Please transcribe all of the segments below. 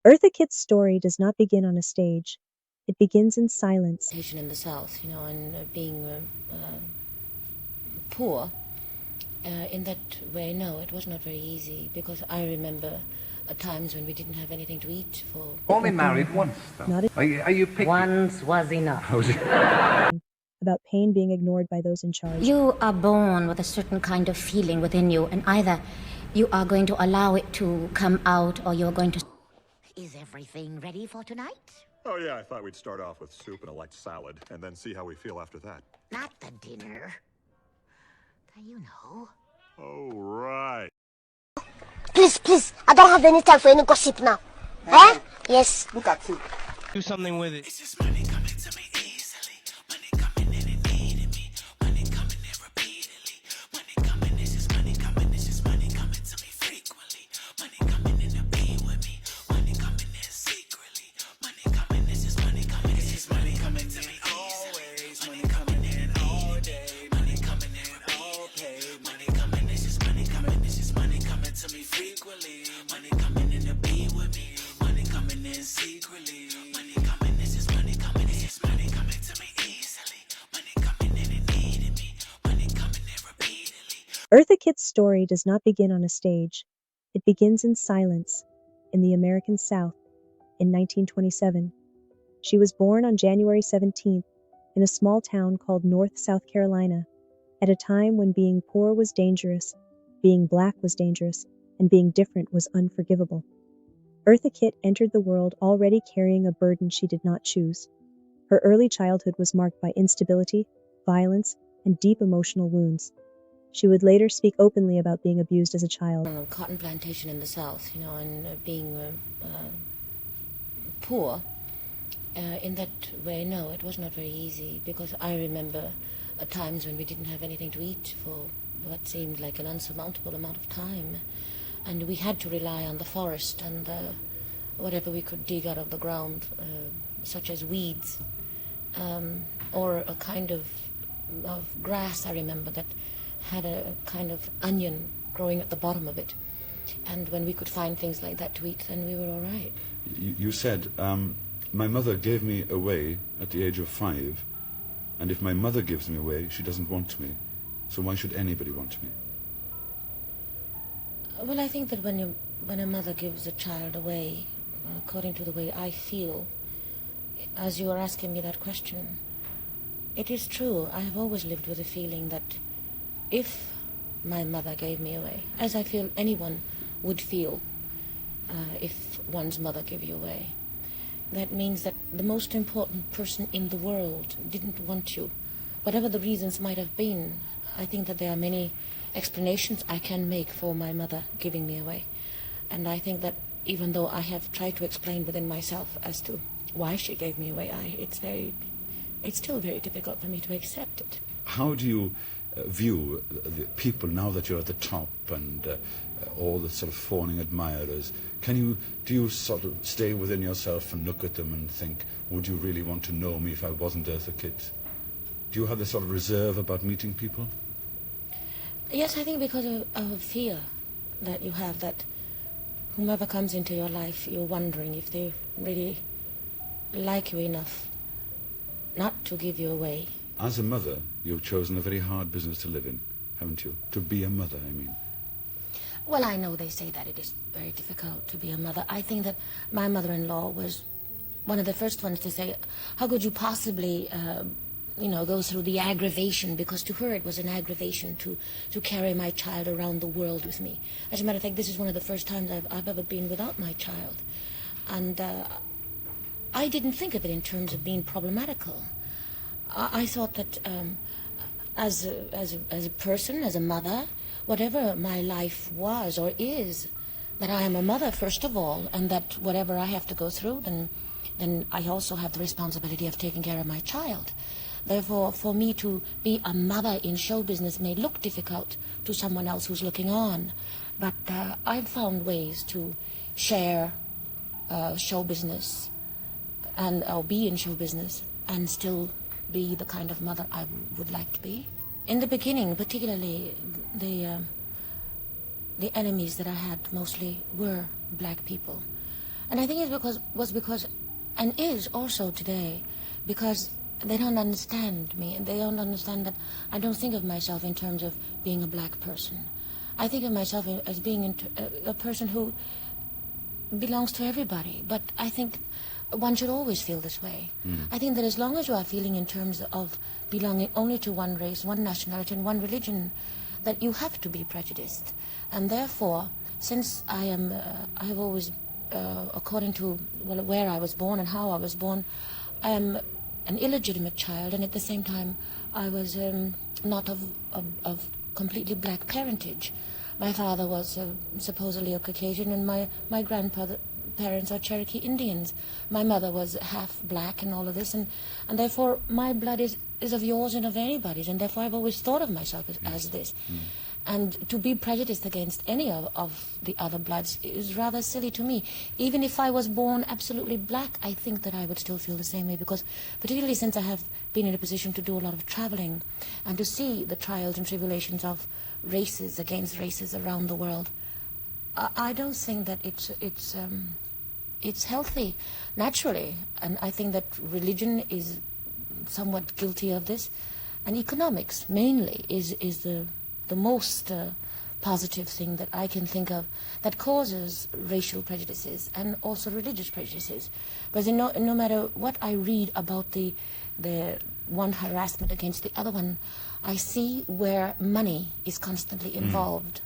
Eartha Kitt's story does not begin on a stage. It begins in silence. In the South, and being poor in that way, no, it was not very easy, because I remember times when we didn't have anything to eat for... Only married once, though. Are you picky? Once was enough. About pain being ignored by those in charge. You are born with a certain kind of feeling within you, and either you are going to allow it to come out, or you're going to... Is everything ready for tonight? Oh, yeah, I thought we'd start off with soup and a light salad, and then see how we feel after that. Not the dinner. You know. Oh, right. Please, I don't have any time for any gossip now. Eh? Yes. Look at you. Do something with it. It's just money coming to me easily. Money coming in and needing me. Money coming in repeatedly. Money coming, it's just money coming. It's just money coming to me frequently. Money coming in to be with me. Money coming in secretly. Money coming, it's just money coming. It's just money coming to me always. Money coming in all day. Money coming in all pay. Money coming, it's just money coming. It's just money coming to me frequently. Money coming in to be with me. Money coming in secretly. Money coming, it's just money coming. It's just money coming to me easily. Money coming in and needing me. Money coming in repeatedly. Eartha Kitt's story does not begin on a stage. It begins in silence, in the American South, in 1927. She was born on January 17th in a small town called North South Carolina, at a time when being poor was dangerous, being black was dangerous, and being different was unforgivable. Eartha Kitt entered the world already carrying a burden she did not choose. Her early childhood was marked by instability, violence, and deep emotional wounds. She would later speak openly about being abused as a child. On a cotton plantation in the South, and being poor in that way, no, it was not very easy, because I remember times when we didn't have anything to eat for what seemed like an unsurmountable amount of time, and we had to rely on the forest and whatever we could dig out of the ground, such as weeds, or a kind of grass, I remember, that had a kind of onion growing at the bottom of it. And when we could find things like that to eat, then we were all right. You said, my mother gave me away at the age of 5, and if my mother gives me away, she doesn't want me. So why should anybody want me? Well, I think that when a mother gives a child away, according to the way I feel, as you are asking me that question, it is true. I have always lived with a feeling that if my mother gave me away, as I feel anyone would feel if one's mother gave you away, that means that the most important person in the world didn't want you. Whatever the reasons might have been, I think that there are many explanations I can make for my mother giving me away. And I think that even though I have tried to explain within myself as to why she gave me away, it's still very difficult for me to accept it. How do you view the people now that you're at the top and all the sort of fawning admirers? Do you sort of stay within yourself and look at them and think, would you really want to know me if I wasn't Eartha Kitt? Do you have this sort of reserve about meeting people? Yes, I think because of a fear that you have, that whomever comes into your life, you're wondering if they really like you enough not to give you away. As a mother, you've chosen a very hard business to live in, haven't you? To be a mother, I mean. Well, I know they say that it is very difficult to be a mother. I think that my mother-in-law was one of the first ones to say, how could you possibly go through the aggravation, because to her it was an aggravation to carry my child around the world with me. As a matter of fact, this is one of the first times I've ever been without my child. And I didn't think of it in terms of being problematical. I thought that as a person, as a mother, whatever my life was or is, that I am a mother first of all, and that whatever I have to go through, then I also have the responsibility of taking care of my child. Therefore, for me to be a mother in show business may look difficult to someone else who's looking on, but I've found ways to share show business or be in show business and still be the kind of mother I would like to be. In the beginning, particularly, the enemies that I had mostly were black people. And I think was because, and is also today, because they don't understand me, and they don't understand that I don't think of myself in terms of being a black person. I think of myself as being a person who belongs to everybody. But I think one should always feel this way. I think that as long as you are feeling in terms of belonging only to one race, one nationality, and one religion, that you have to be prejudiced. And therefore, since I have always, according to where I was born and how I was born, I am an illegitimate child, and at the same time, I was not of completely black parentage. My father was supposedly a Caucasian, and my grandparents are Cherokee Indians. My mother was half black and all of this, and therefore my blood is of yours and of anybody's, and therefore I've always thought of myself as this. And to be prejudiced against any of the other bloods is rather silly to me. Even if I was born absolutely black, I think that I would still feel the same way, because particularly since I have been in a position to do a lot of traveling and to see the trials and tribulations of races against races around the world, I don't think that it's healthy naturally. And I think that religion is somewhat guilty of this, and economics mainly is the most positive thing that I can think of that causes racial prejudices and also religious prejudices. Because no matter what I read about the one harassment against the other one, I see where money is constantly involved.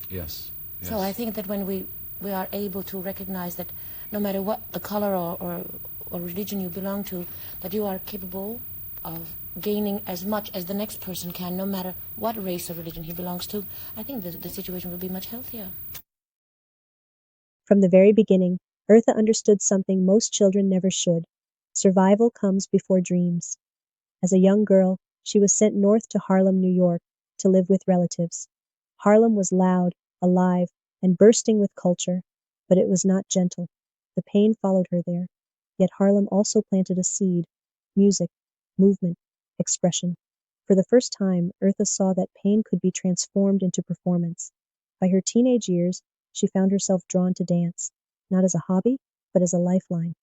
Yes. So I think that when we are able to recognize that no matter what the color or religion you belong to, that you are capable of gaining as much as the next person can, no matter what race or religion he belongs to, I think the situation will be much healthier. From the very beginning, Eartha understood something most children never should. Survival comes before dreams. As a young girl, she was sent north to Harlem, New York, to live with relatives. Harlem was loud, alive, and bursting with culture, but it was not gentle. The pain followed her there. Yet Harlem also planted a seed: music, movement, expression. For the first time, Eartha saw that pain could be transformed into performance. By her teenage years, she found herself drawn to dance, not as a hobby, but as a lifeline.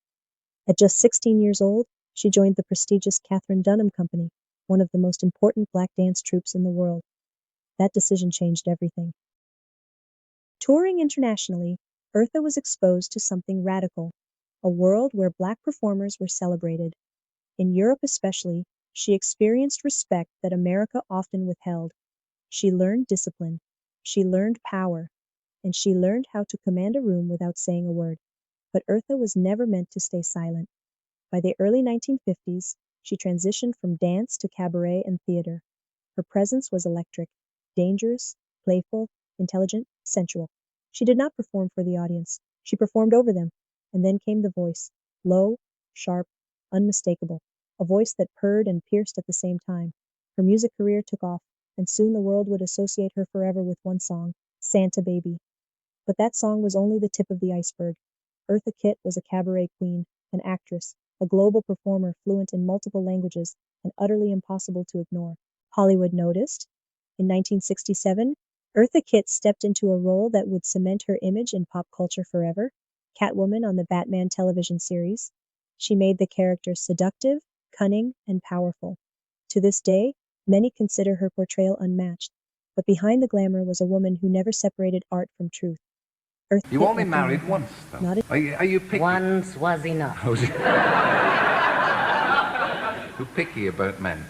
At just 16 years old, she joined the prestigious Katherine Dunham Company, one of the most important black dance troupes in the world. That decision changed everything. Touring internationally, Eartha was exposed to something radical, a world where black performers were celebrated. In Europe especially, she experienced respect that America often withheld. She learned discipline, she learned power, and she learned how to command a room without saying a word. But Eartha was never meant to stay silent. By the early 1950s, she transitioned from dance to cabaret and theater. Her presence was electric, dangerous, playful, intelligent, sensual. She did not perform for the audience. She performed over them. And then came the voice, low, sharp, unmistakable, a voice that purred and pierced at the same time. Her music career took off, and soon the world would associate her forever with one song, Santa Baby. But that song was only the tip of the iceberg. Eartha Kitt was a cabaret queen, an actress, a global performer fluent in multiple languages, and utterly impossible to ignore. Hollywood noticed. In 1967, Eartha Kitt stepped into a role that would cement her image in pop culture forever, Catwoman on the Batman television series. She made the character seductive, cunning, and powerful. To this day, many consider her portrayal unmatched, but behind the glamour was a woman who never separated art from truth. Eartha You Kitt only had married been once, though. Not a- Are you picky? Once was enough. Too picky about men?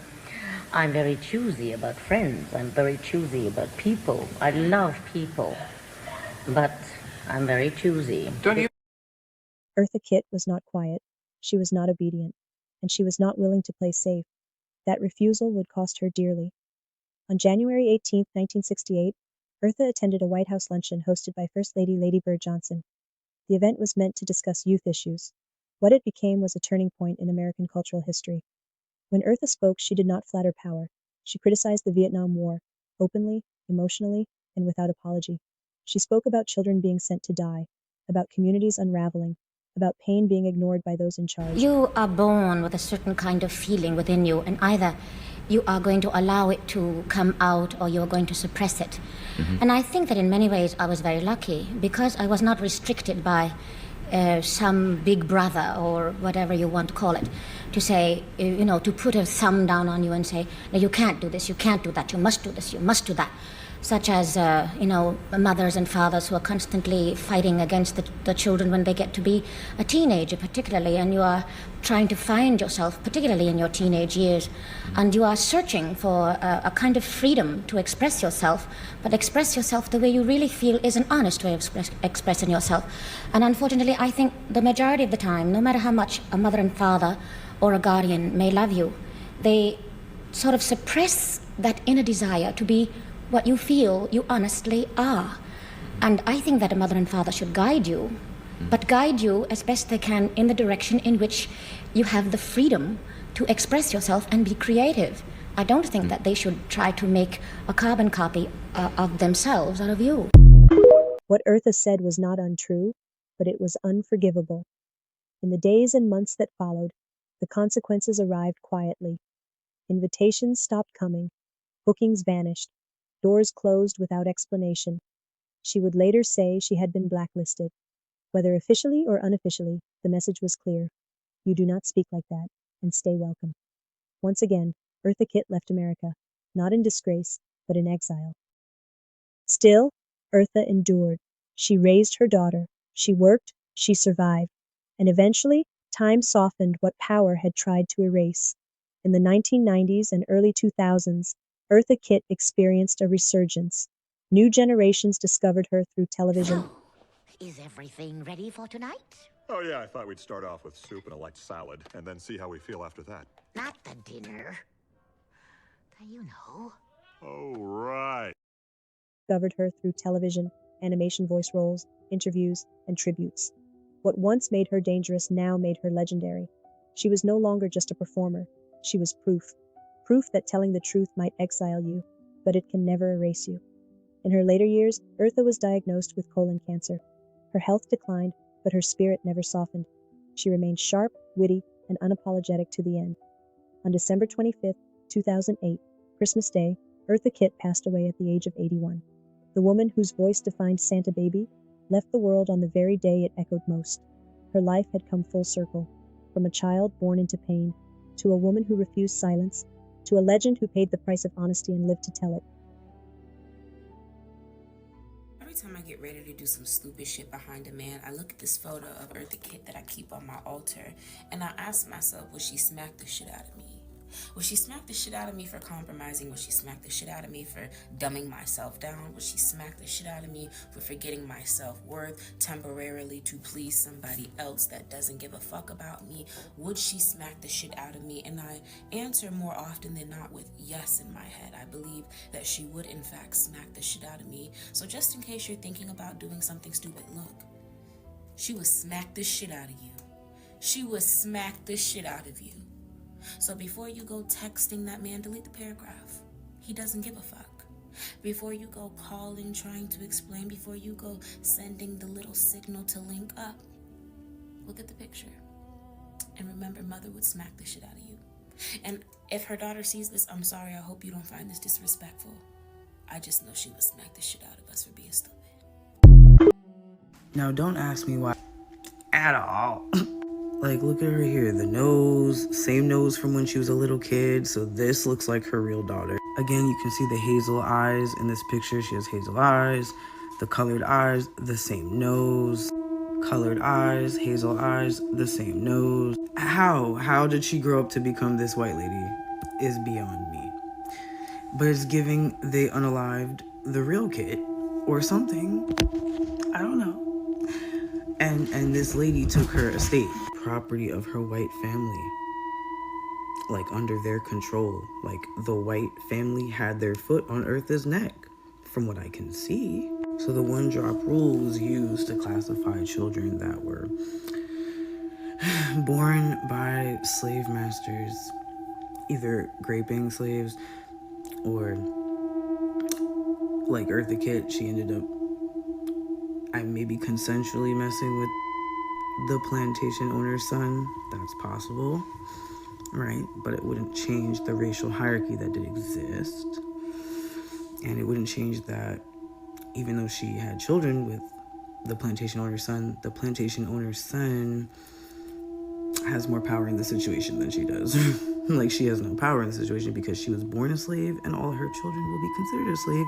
I'm very choosy about friends. I'm very choosy about people. I love people. But I'm very choosy. Don't you? Eartha Kitt was not quiet, she was not obedient, and she was not willing to play safe. That refusal would cost her dearly. On January 18, 1968, Eartha attended a White House luncheon hosted by First Lady Lady Bird Johnson. The event was meant to discuss youth issues. What it became was a turning point in American cultural history. When Eartha spoke, she did not flatter power. She criticized the Vietnam War, openly, emotionally, and without apology. She spoke about children being sent to die, about communities unraveling, about pain being ignored by those in charge. You are born with a certain kind of feeling within you, and either you are going to allow it to come out or you're going to suppress it. And I think that in many ways I was very lucky because I was not restricted by some big brother or whatever you want to call it, to say, to put a thumb down on you and say, no, you can't do this, you can't do that, you must do this, you must do that. Such as, mothers and fathers who are constantly fighting against the children when they get to be a teenager, particularly, and you are trying to find yourself, particularly in your teenage years, and you are searching for a kind of freedom to express yourself, but express yourself the way you really feel is an honest way of expressing yourself. And unfortunately, I think the majority of the time, no matter how much a mother and father or a guardian may love you, they sort of suppress that inner desire to be what you feel you honestly are. And I think that a mother and father should guide you, but guide you as best they can in the direction in which you have the freedom to express yourself and be creative. I don't think that they should try to make a carbon copy of themselves out of you. What Eartha said was not untrue, but it was unforgivable. In the days and months that followed, the consequences arrived quietly. Invitations stopped coming, bookings vanished, doors closed without explanation. She would later say she had been blacklisted. Whether officially or unofficially, the message was clear. You do not speak like that, and stay welcome. Once again, Eartha Kitt left America, not in disgrace, but in exile. Still, Eartha endured. She raised her daughter. She worked, she survived. And eventually, time softened what power had tried to erase. In the 1990s and early 2000s, Eartha Kitt experienced a resurgence. New generations discovered her through television. Is everything ready for tonight? Oh, yeah, I thought we'd start off with soup and a light salad, and then see how we feel after that. Not the dinner. You know. Oh, right. Discovered her through television, animation voice roles, interviews, and tributes. What once made her dangerous now made her legendary. She was no longer just a performer. She was proof. Proof that telling the truth might exile you, but it can never erase you. In her later years, Eartha was diagnosed with colon cancer. Her health declined, but her spirit never softened. She remained sharp, witty, and unapologetic to the end. On December 25, 2008, Christmas Day, Eartha Kitt passed away at the age of 81. The woman whose voice defined Santa Baby left the world on the very day it echoed most. Her life had come full circle, from a child born into pain, to a woman who refused silence, to a legend who paid the price of honesty and lived to tell it. Every time I get ready to do some stupid shit behind a man, I look at this photo of Eartha Kitt that I keep on my altar, and I ask myself, would she smack the shit out of me? Would she smack the shit out of me for compromising? Would she smack the shit out of me for dumbing myself down? Would she smack the shit out of me for forgetting my self-worth temporarily to please somebody else that doesn't give a fuck about me? Would she smack the shit out of me? And I answer more often than not with yes in my head. I believe that she would in fact smack the shit out of me. So just in case you're thinking about doing something stupid, look, she would smack the shit out of you. She would smack the shit out of you. So before you go texting that man, delete the paragraph. He doesn't give a fuck. Before you go calling, trying to explain, before you go sending the little signal to link up, look at the picture. And remember, mother would smack the shit out of you. And if her daughter sees this, I'm sorry, I hope you don't find this disrespectful. I just know she would smack the shit out of us for being stupid. Now, don't ask me why at all. Like, look at her here. The nose, same nose from when she was a little kid. So this looks like her real daughter. Again, you can see the hazel eyes in this picture. She has hazel eyes, the colored eyes, the same nose, colored eyes, hazel eyes, the same nose. How did she grow up to become this white lady is beyond me. But it's giving they unalived the real Kit or something. I don't know. And this lady took her estate, property of her white family, like under their control. Like the white family had their foot on Eartha's neck, from what I can see. So the one-drop rule was used to classify children that were born by slave masters, either raping slaves or like Eartha Kitt, she ended up maybe consensually messing with the plantation owner's son. That's possible, right? But it wouldn't change the racial hierarchy that did exist. And it wouldn't change that even though she had children with the plantation owner's son. The plantation owner's son has more power in the situation than she does. Like, she has no power in the situation because she was born a slave, and all her children will be considered a slave,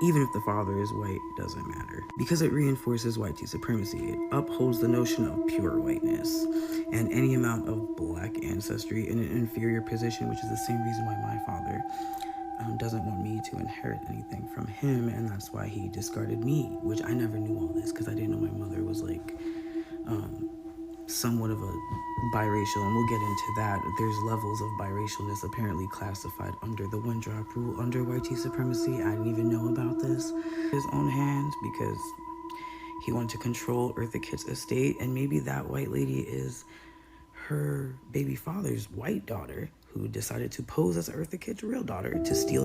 even if the father is white, doesn't matter. Because it reinforces white supremacy. It upholds the notion of pure whiteness and any amount of black ancestry in an inferior position, which is the same reason why my father doesn't want me to inherit anything from him, and that's why he discarded me, which I never knew all this because I didn't know my mother was like somewhat of a biracial, and we'll get into that. There's levels of biracialness apparently classified under the one-drop rule under white supremacy. I didn't even know about this. His own hands, because he wanted to control Eartha Kitt's estate, and maybe that white lady is her baby father's white daughter who decided to pose as Eartha Kitt's real daughter to steal